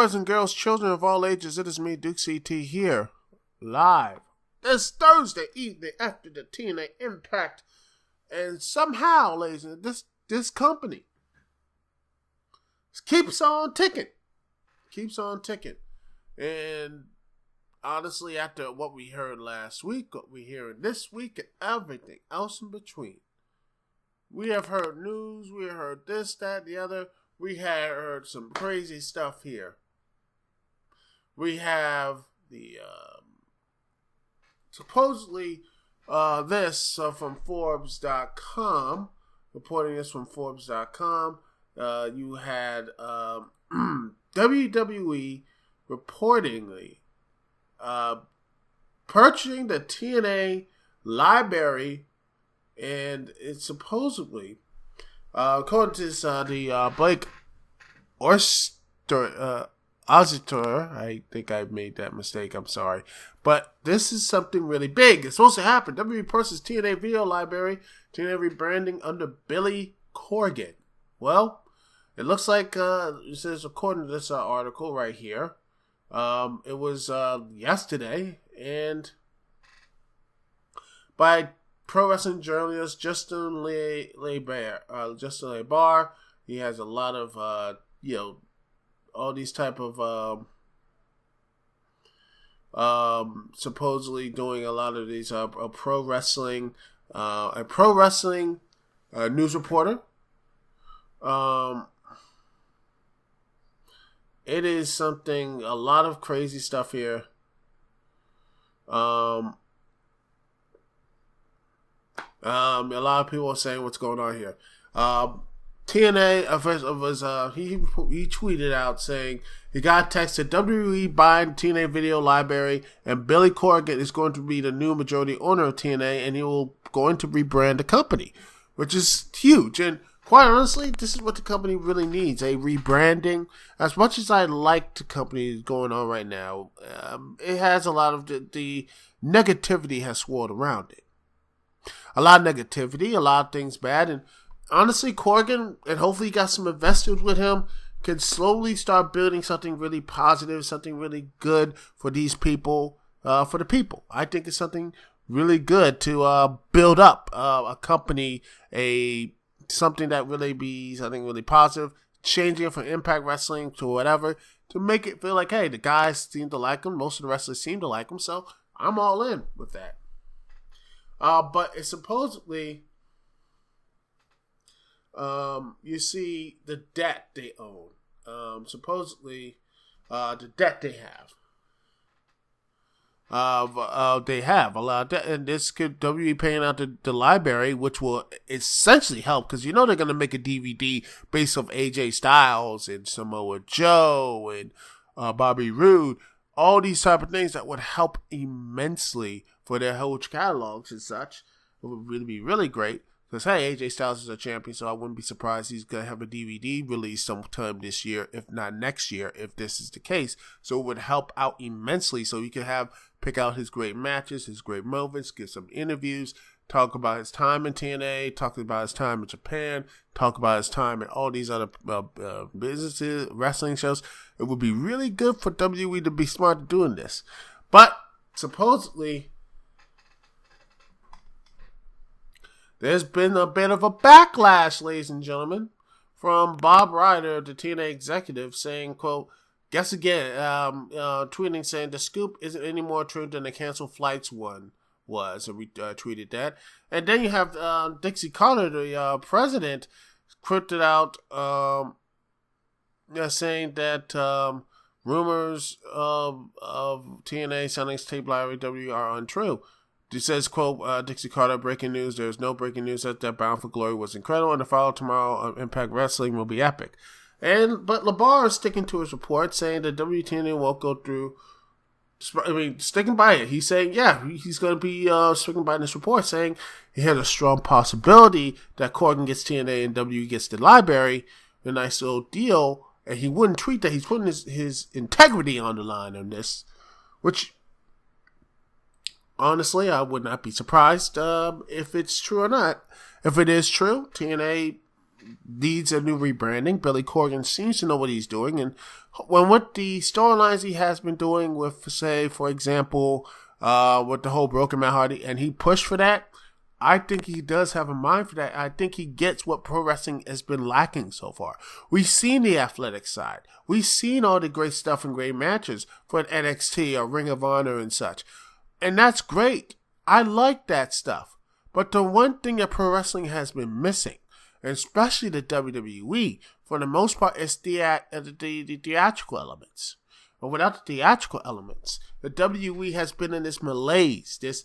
boys and girls, children of all ages, it is me, Dukect here, live this Thursday evening after the TNA Impact. And somehow, ladies and gentlemen, this company keeps on ticking. And honestly, after what we heard last week, what we hear this week, and everything else in between, we have heard news, we have heard this, that, the other. We have heard some crazy stuff here. We have the supposedly this from Forbes.com, reporting this from Forbes.com. You had WWE reportedly purchasing the TNA library, and it's supposedly, according to this, the Blake Ozitor, I think I made that mistake, I'm sorry. But this is something really big. It's supposed to happen. WWE purchases TNA video library, TNA rebranding under Billy Corgan. Well, it looks like, it says according to this article right here, it was yesterday, and by pro wrestling journalist Justin LeBar. He has a lot of all these type of supposedly doing a lot of these pro wrestling news reporter. It is something, a lot of crazy stuff here. A lot of people are saying what's going on here. TNA he tweeted out saying he got a text that WWE buying TNA video library, and Billy Corgan is going to be the new majority owner of TNA, and he will going to rebrand the company, which is huge. And quite honestly, this is what the company really needs, a rebranding. As much as I like the company going on right now, it has a lot of the negativity has swirled around it. A lot of negativity, a lot of things bad, and honestly, Corgan, and hopefully he got some investors with him, can slowly start building something really positive, something really good for these people, for the people. I think it's something really good to build up a company, something that really be something really positive, changing it from Impact Wrestling to whatever, to make it feel like, hey, the guys seem to like him, most of the wrestlers seem to like him, so I'm all in with that. But it's supposedly, you see the debt they own. Supposedly, the debt they have. They have a lot of debt, and this could WWE paying out the library, which will essentially help, because you know they're gonna make a DVD based off AJ Styles and Samoa Joe and Bobby Roode. All these type of things that would help immensely for their whole catalogs and such. It would really be really great. Because, hey, AJ Styles is a champion, so I wouldn't be surprised he's going to have a DVD release sometime this year, if not next year, if this is the case. So it would help out immensely, so you can pick out his great matches, his great moments, give some interviews, talk about his time in TNA, talk about his time in Japan, talk about his time in all these other businesses, wrestling shows. It would be really good for WWE to be smart at doing this. But supposedly, there's been a bit of a backlash, ladies and gentlemen, from Bob Ryder, the TNA executive, saying, quote, guess again, tweeting saying the scoop isn't any more true than the canceled flights one was. So we tweeted that. And then you have Dixie Carter, the president, quoted out saying that rumors of TNA selling tape library W are untrue. It says, quote, Dixie Carter, breaking news. There's no breaking news that Bound for Glory was incredible, and the follow tomorrow on Impact Wrestling will be epic. But LeBar is sticking to his report, saying that WTNA won't go through, sticking by it. He's saying, yeah, he's going to be sticking by this report, saying he has a strong possibility that Corgan gets TNA and W gets the library, a nice little deal, and he wouldn't tweet that. He's putting his integrity on the line on this, which, honestly, I would not be surprised if it's true or not. If it is true, TNA needs a new rebranding. Billy Corgan seems to know what he's doing, and when with the storylines he has been doing with, say, for example, with the whole Broken Matt Hardy, and he pushed for that, I think he does have a mind for that. I think he gets what pro wrestling has been lacking so far. We've seen the athletic side. We've seen all the great stuff and great matches for an NXT or Ring of Honor and such. And that's great. I like that stuff. But the one thing that pro wrestling has been missing, and especially the WWE, for the most part, is the theatrical elements. But without the theatrical elements, the WWE has been in this malaise, this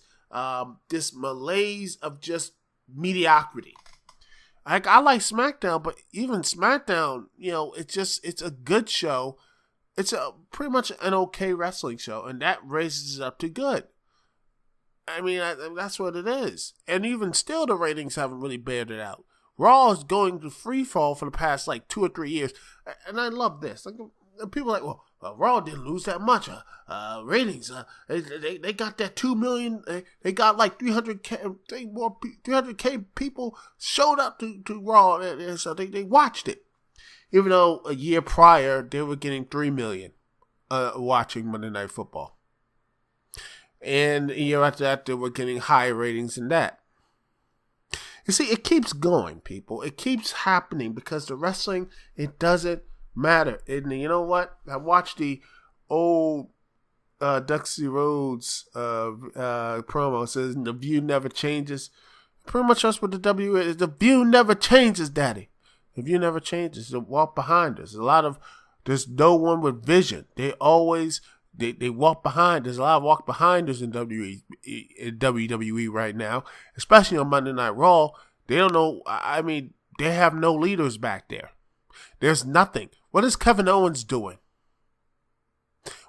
malaise of just mediocrity. Like, I like SmackDown, but even SmackDown, it's a good show. It's pretty much an okay wrestling show, and that raises it up to good. I mean, that's what it is. And even still, the ratings haven't really bared it out. Raw is going to free fall for the past, 2 or 3 years. And I love this. Like, people are like, well, Raw didn't lose that much ratings. They got that 2 million. They got 300K, more 300K people showed up to Raw, and so they watched it. Even though a year prior they were getting 3 million watching Monday Night Football, and a year after that they were getting higher ratings than that. You see, it keeps going, people. It keeps happening because the wrestling, it doesn't matter. And you know what? I watched the old Dusty Rhodes promo. It says the view never changes. Pretty much that's what the W is. The view never changes, Daddy. The view never changes. The walk behind us. There's no one with vision. They always they walk behind. There's a lot of walk behinders in WWE right now, especially on Monday Night Raw. They don't know. I mean, they have no leaders back there. There's nothing. What is Kevin Owens doing?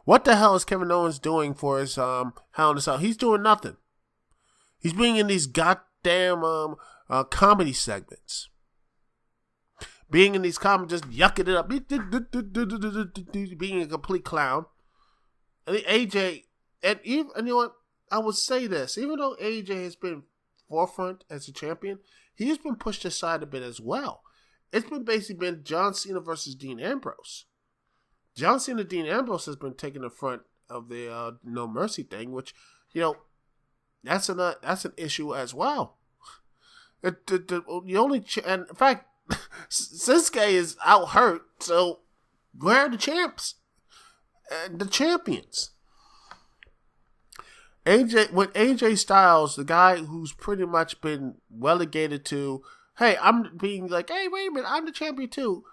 What the hell is Kevin Owens doing for his Hell in a Cell? He's doing nothing. He's being in these goddamn comedy segments. Being in these comedy, just yucking it up. Being a complete clown. And AJ, and you know what? I would say this. Even though AJ has been forefront as a champion, he's been pushed aside a bit as well. It's been John Cena versus Dean Ambrose. John Cena, Dean Ambrose has been taking the front of the No Mercy thing, which, that's an issue as well. And in fact, Shinsuke is out hurt, so where are the champs? The champions. AJ Styles, the guy who's pretty much been relegated to, hey, I'm being like, hey, wait a minute, I'm the champion too.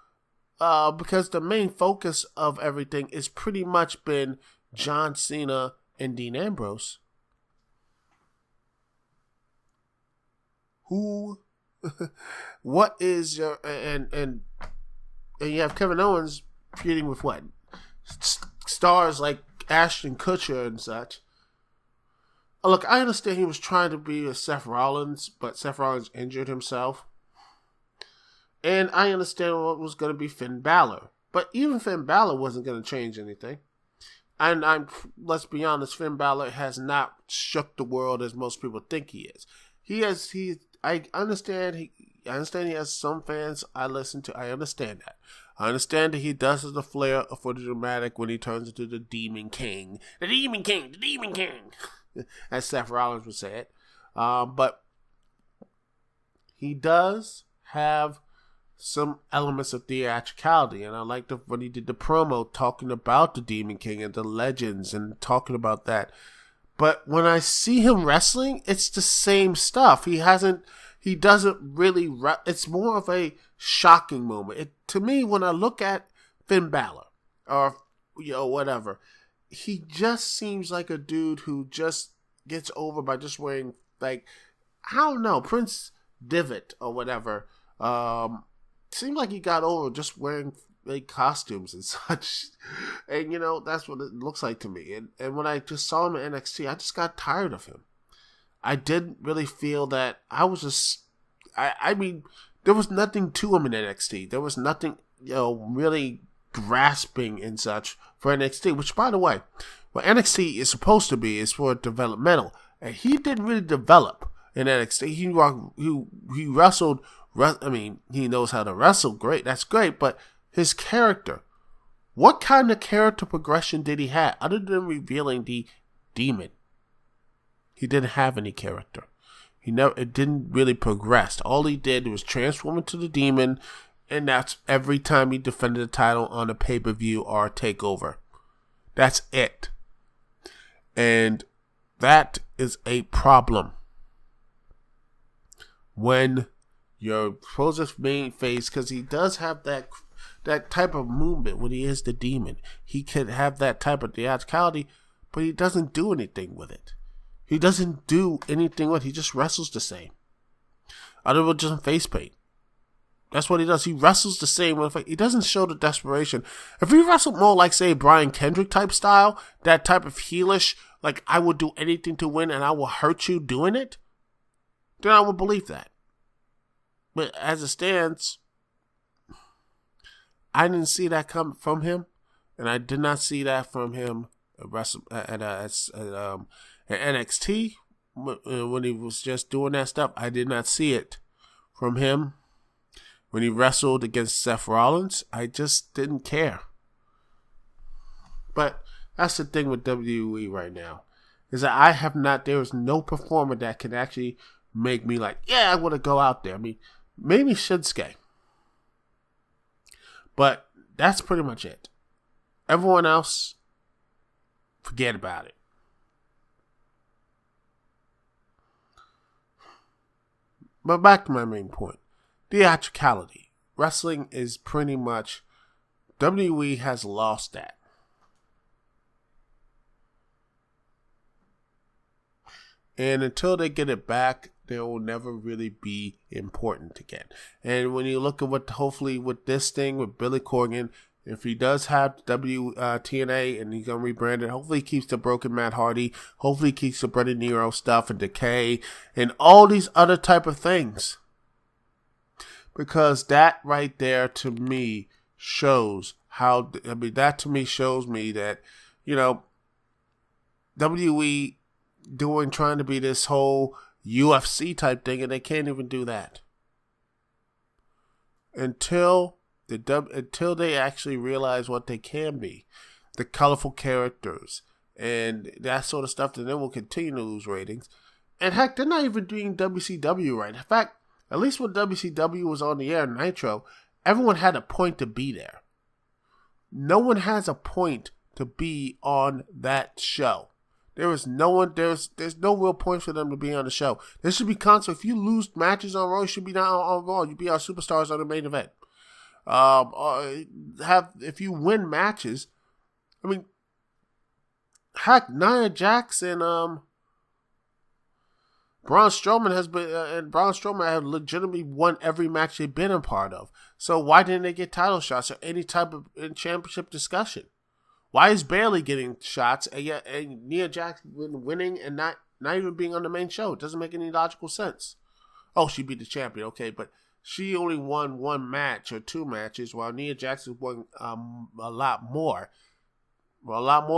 Because the main focus of everything is pretty much been John Cena and Dean Ambrose. What is your, and you have Kevin Owens feuding with what? Stars like Ashton Kutcher and such. Look, I understand he was trying to be a Seth Rollins, but Seth Rollins injured himself. And I understand what was going to be Finn Balor. But even Finn Balor wasn't going to change anything. And let's be honest, Finn Balor has not shook the world as most people think he is. I understand he has some fans I listen to. I understand that. I understand that he does have the flair for the dramatic when he turns into the Demon King. The Demon King! The Demon King! As Seth Rollins would say it. But he does have some elements of theatricality, and I like when he did the promo talking about the Demon King and the legends and talking about that. But when I see him wrestling, it's the same stuff. He doesn't really, it's more of a shocking moment. To me, when I look at Finn Balor, or, whatever, he just seems like a dude who just gets over by just wearing, I don't know, Prince Devitt or whatever, seemed like he got over just wearing costumes and such. And, that's what it looks like to me. And when I just saw him in NXT, I just got tired of him. I didn't really feel that I mean, there was nothing to him in NXT. There was nothing, really grasping and such for NXT, which, by the way, what NXT is supposed to be is for developmental. And he didn't really develop in NXT. He wrestled he knows how to wrestle. Great, that's great. But his character, what kind of character progression did he have other than revealing the demon? He didn't have any character. It didn't really progress. All he did was transform into the demon, and that's every time he defended the title on a pay-per-view or a takeover. That's it. And that is a problem. When your supposed main face, because he does have that type of movement when he is the demon. He could have that type of theatricality, but he doesn't do anything with it. He doesn't do anything with it. He just wrestles the same. Other than just face paint. That's what he does. He wrestles the same. He doesn't show the desperation. If he wrestled more like, say, Brian Kendrick type style, that type of heelish, like I would do anything to win and I will hurt you doing it, then I would believe that. But as it stands, I didn't see that come from him, and I did not see that from him at NXT when he was just doing that stuff. I did not see it from him when he wrestled against Seth Rollins. I just didn't care. But that's the thing with WWE right now, is that there is no performer that can actually make me like, yeah, I want to go out there. I mean, maybe Shinsuke. But that's pretty much it. Everyone else, forget about it. But back to my main point. Theatricality. Wrestling is pretty much, WWE has lost that. And until they get it back, they will never really be important again. And when you look at hopefully with this thing with Billy Corgan, if he does have TNA and he's going to rebrand it, hopefully he keeps the broken Matt Hardy, hopefully he keeps the Brendan Nero stuff and Decay and all these other type of things. Because that right there to me shows that to me shows me that, WWE trying to be this whole UFC type thing, and they can't even do that until they actually realize what they can be, the colorful characters and that sort of stuff. Then they will continue to lose ratings. And heck, they're not even doing WCW right. In fact, at least when WCW was on the air, Nitro, everyone had a point to be there. No one has a point to be on that show. There's no real point for them to be on the show. There should be constant. If you lose matches on Raw, you should be not on Raw. You be our superstars on the main event. If you win matches, I mean, heck, Nia Jax and Braun Strowman have legitimately won every match they've been a part of. So why didn't they get title shots or any type of championship discussion? Why is Bayley getting shots and Nia Jax winning and not even being on the main show? It doesn't make any logical sense. Oh, she beat the champion, okay, but she only won one match or two matches, while Nia Jax won a lot more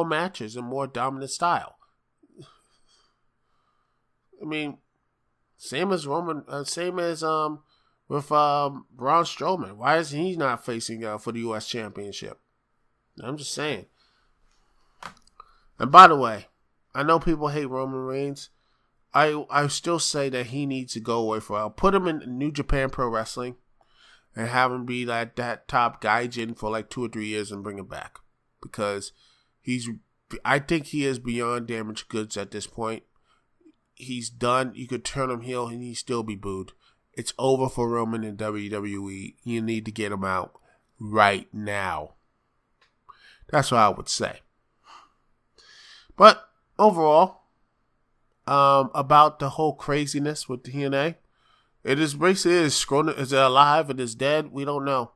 matches and more dominant style. I mean, same as with Braun Strowman. Why is he not facing for the U.S. Championship? I'm just saying. And by the way, I know people hate Roman Reigns. I still say that he needs to go away for a while. Put him in New Japan Pro Wrestling and have him be that top gaijin for like 2 or 3 years and bring him back. Because I think he is beyond damaged goods at this point. He's done. You could turn him heel and he'd still be booed. It's over for Roman in WWE. You need to get him out right now. That's what I would say. But overall, about the whole craziness with TNA, it is basically Schrodinger. Is it alive? It is dead? We don't know.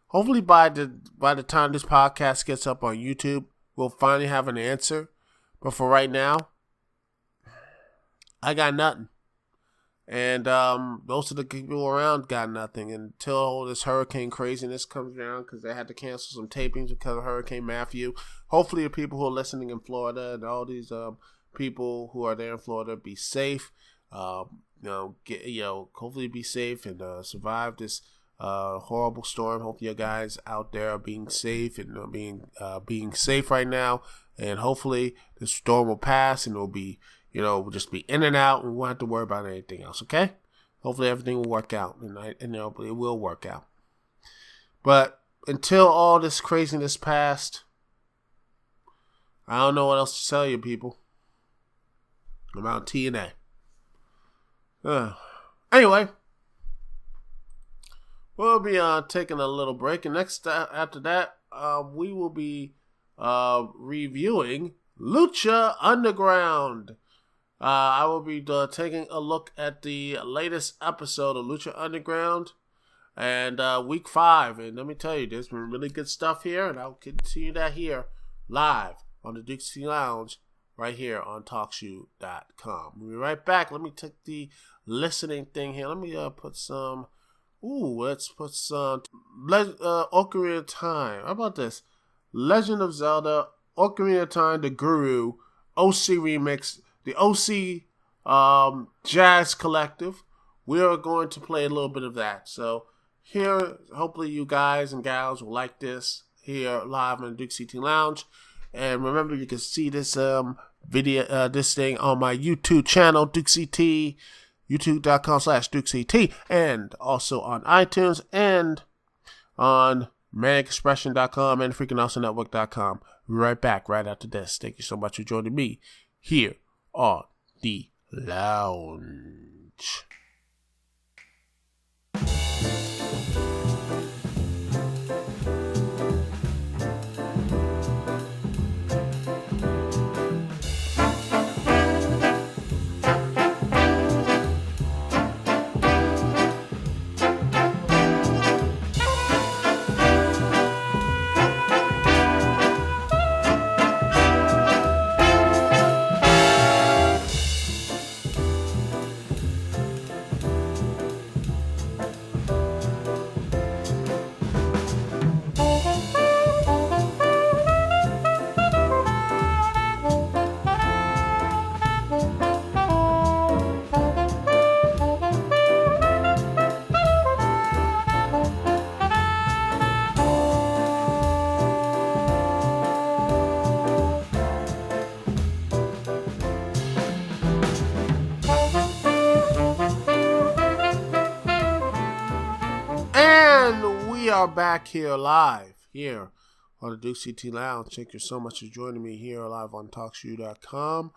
Hopefully by the time this podcast gets up on YouTube, we'll finally have an answer. But for right now, I got nothing. And most of the people around got nothing until all this hurricane craziness comes around, because they had to cancel some tapings because of Hurricane Matthew. Hopefully the people who are listening in Florida and all these people who are there in Florida be safe. hopefully be safe and survive this horrible storm. Hope you guys out there are being safe and being safe right now. And hopefully the storm will pass and it'll be, we'll just be in and out and we won't have to worry about anything else. Okay? Hopefully everything will work out and it will work out. But until all this craziness passed, I don't know what else to tell you, people, about TNA. Anyway, we'll be taking a little break, and after that, we will be reviewing Lucha Underground. I will be taking a look at the latest episode of Lucha Underground and week 5. And let me tell you, there's some really good stuff here, and I'll continue that here live on the Dukect Lounge right here on TalkShoe.com. We'll be right back. Let me take the listening thing here. Let me put some. Let's put some Ocarina of Time. How about this? Legend of Zelda, Ocarina of Time, The Guru, OC Remix, the OC Jazz Collective. We are going to play a little bit of that. So here, hopefully you guys and gals will like this here live on the Dukect Lounge. And remember, you can see this video, this thing on my YouTube channel, Dukect, youtube.com/Dukect, and also on iTunes and on manexpression.com and freakingawesomenetwork.com. We'll be right back right after this. Thank you so much for joining me here on the lounge. Are back here live here on the Dukect Lounge. Thank you so much for joining me here live on TalkShoe.com.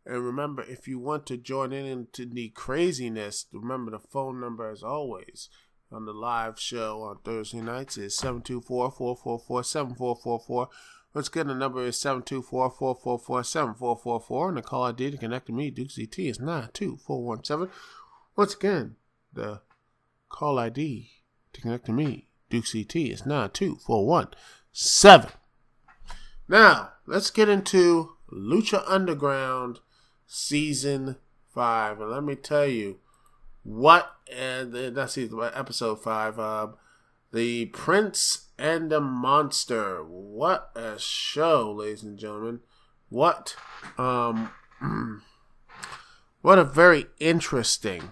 And remember, if you want to join in into the craziness, remember the phone number as always on the live show on Thursday nights is 724-444-7444. Once again, the number is 724-444-7444, and the call ID to connect to me, Dukect, is 92417. Once again, the call ID to connect to me, Dukect, is 92417. Now, let's get into Lucha Underground Season 5. And let me tell you episode 5. The Prince and the Monster. What a show, ladies and gentlemen. What a very interesting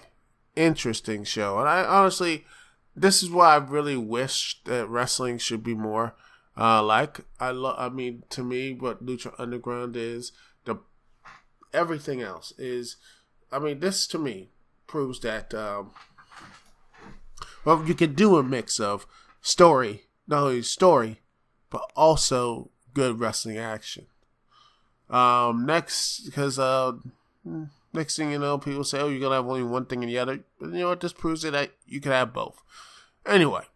show. And I honestly, this is what I really wish that wrestling should be more like. To me, what Lucha Underground is, everything else is. This to me proves that you can do a mix of story, not only story, but also good wrestling action. Next thing you know, people say, "Oh, you're gonna have only one thing and the other." But you know what? This proves that you can have both. Anyway,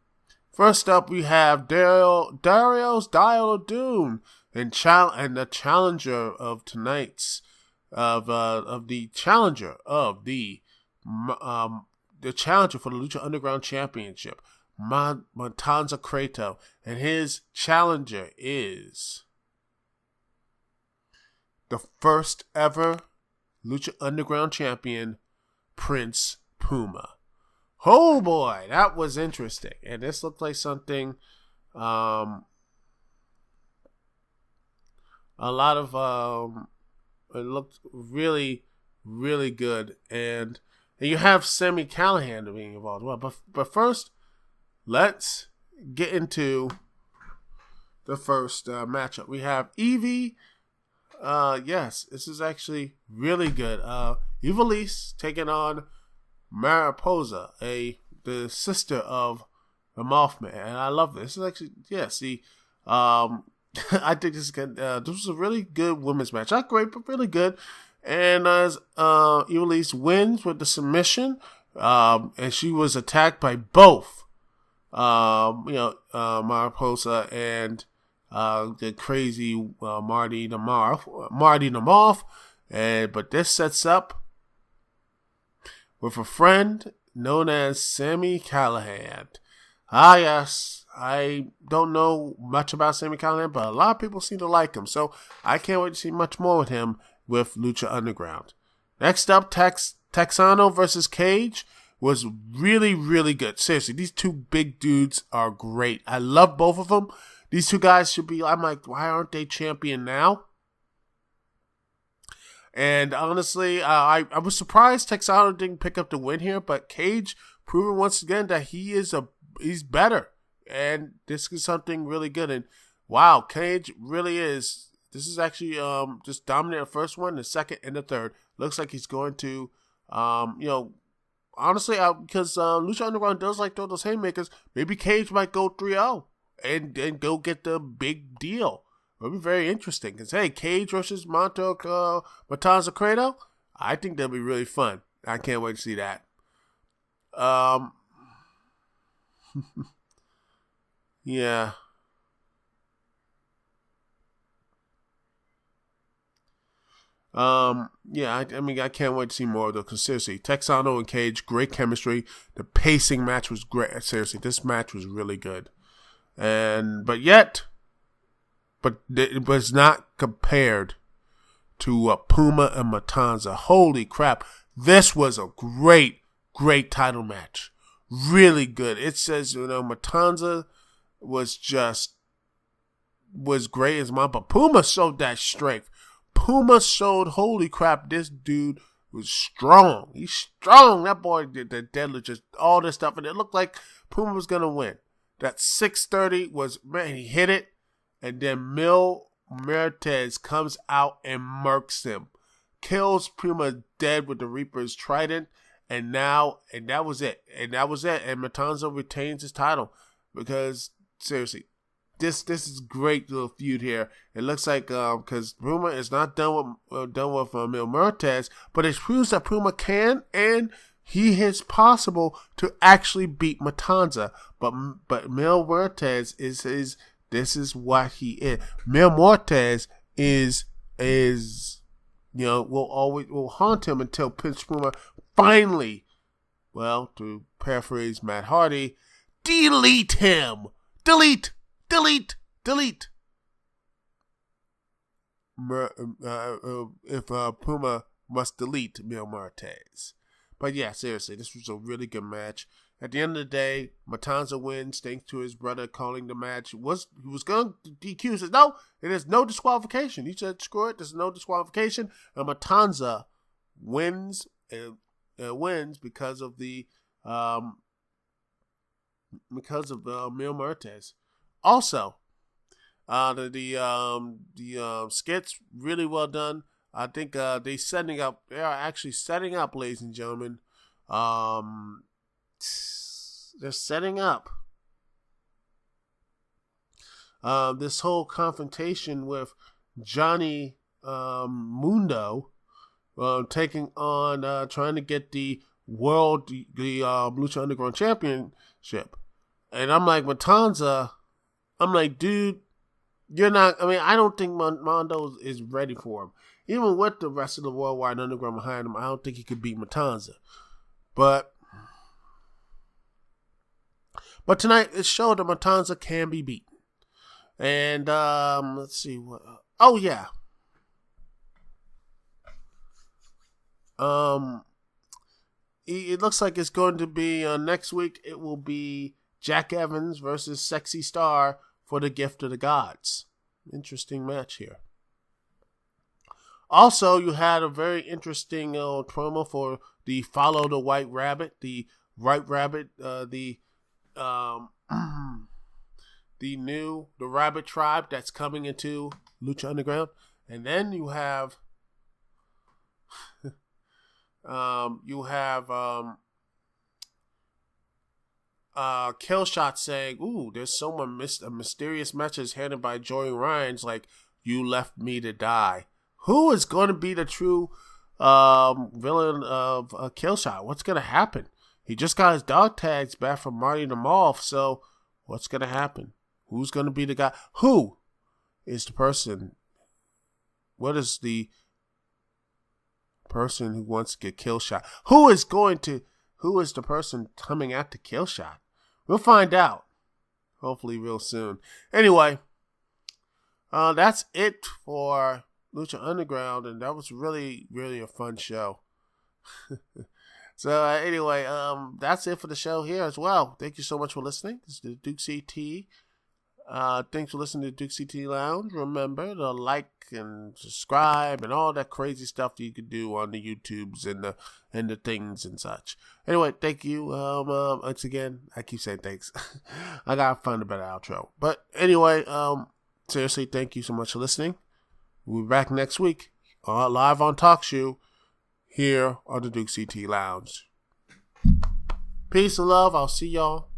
first up we have Dario's Dial of Doom and the challenger of tonight's the challenger for the Lucha Underground Championship, Matanza Creto, and his challenger is the first ever Lucha Underground champion, Prince Puma. Oh boy, that was interesting. And this looked like something a lot of it looked really, really good. And And you have Sami Callihan being involved. Well, but first, let's get into the first matchup. We have Evie. Yes, this is actually really good. Ivelisse taking on Mariposa, the sister of the Mothman, and I love this. This is actually, I think this was a really good women's match. Not great, but really good. And as Ivelisse wins with the submission, and she was attacked by both, Mariposa and the crazy Marty the Moth. But this sets up with a friend known as Sami Callihan. Yes, I don't know much about Sami Callihan, but a lot of people seem to like him. So I can't wait to see much more with him with Lucha Underground. Next up, Texano versus Cage was really, really good. Seriously, these two big dudes are great. I love both of them. These two guys should be, I'm like, why aren't they champion now? And honestly, I was surprised Texano didn't pick up the win here, but Cage proving once again that he's better. And this is something really good. And wow, Cage really is. This is actually just dominate the first one, the second, and the third. Looks like he's going to, honestly, because Lucha Underground does like throw those haymakers, maybe Cage might go 3-0 and go get the big deal. It'll be very interesting. Because, hey, Cage versus Matanza Credo, I think that'll be really fun. I can't wait to see that. Yeah. I mean, I can't wait to see more of the consistency. Texano and Cage, great chemistry. The pacing match was great. Seriously, this match was really good. But it was not compared to Puma and Matanza. Holy crap. This was a great, great title match. Really good. It says, Matanza was great as mine, but Puma showed that strength. Puma showed, holy crap, this dude was strong. He's strong. That boy did the deadlift, just all this stuff, and it looked like Puma was going to win. That 630 was, man, he hit it, and then Mil Muertes comes out and murks him. Kills Puma dead with the Reaper's Trident, and that was it. And Matanza retains his title because, seriously, this is great little feud here. It looks like because Puma is not done with Mil Muertes, but it proves that Puma can and he is possible to actually beat Matanza. But Mil Muertes this is what he is. Mil Muertes will haunt him until Prince Puma finally, well, to paraphrase Matt Hardy, delete him. Delete. If Puma must delete Mil Muertes. But yeah, seriously, this was a really good match. At the end of the day, Matanza wins thanks to his brother calling the match. He was going to DQ. He says, no, it is no disqualification. He said, screw it, there's no disqualification. And Matanza wins because of Mil Muertes. Also, the skits really well done. I think they are actually setting up, ladies and gentlemen. They're setting up this whole confrontation with Johnny Mundo taking on trying to get the Lucha Underground Championship. And I'm like, Matanza, I'm like, dude, you're not, I don't think Mondo is ready for him. Even with the rest of the Worldwide Underground behind him, I don't think he could beat Matanza. But tonight it showed that Matanza can be beaten. And let's see what. Oh yeah. It looks like it's going to be next week. It will be Jack Evans versus Sexy Star for the Gift of the Gods. Interesting match here. Also, you had a very interesting promo for the Follow the White Rabbit, the White Rabbit, the Rabbit Tribe that's coming into Lucha Underground. And then you have Killshot saying, "Ooh, there's someone a mysterious message handed by Joey Ryan's like, you left me to die." Who is going to be the true villain of Killshot? What's going to happen? He just got his dog tags back from Marty the Moth, so what's going to happen? Who's going to be the guy? Who is the person? What is the person who wants to get Killshot? Who is the person coming after Killshot? We'll find out. Hopefully real soon. Anyway, that's it for Lucha Underground, and that was really, really a fun show. So anyway, that's it for the show here as well. Thank you so much for listening. This is the Duke CT. Thanks for listening to Dukect Lounge. Remember to like and subscribe and all that crazy stuff that you can do on the YouTubes and the things and such. Anyway, thank you. Once again, I keep saying thanks. I gotta find a better outro. But anyway, seriously, thank you so much for listening. We'll be back next week, live on TalkShoe here on the Dukect Lounge. Peace and love. I'll see y'all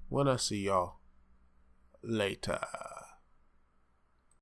when I see y'all later.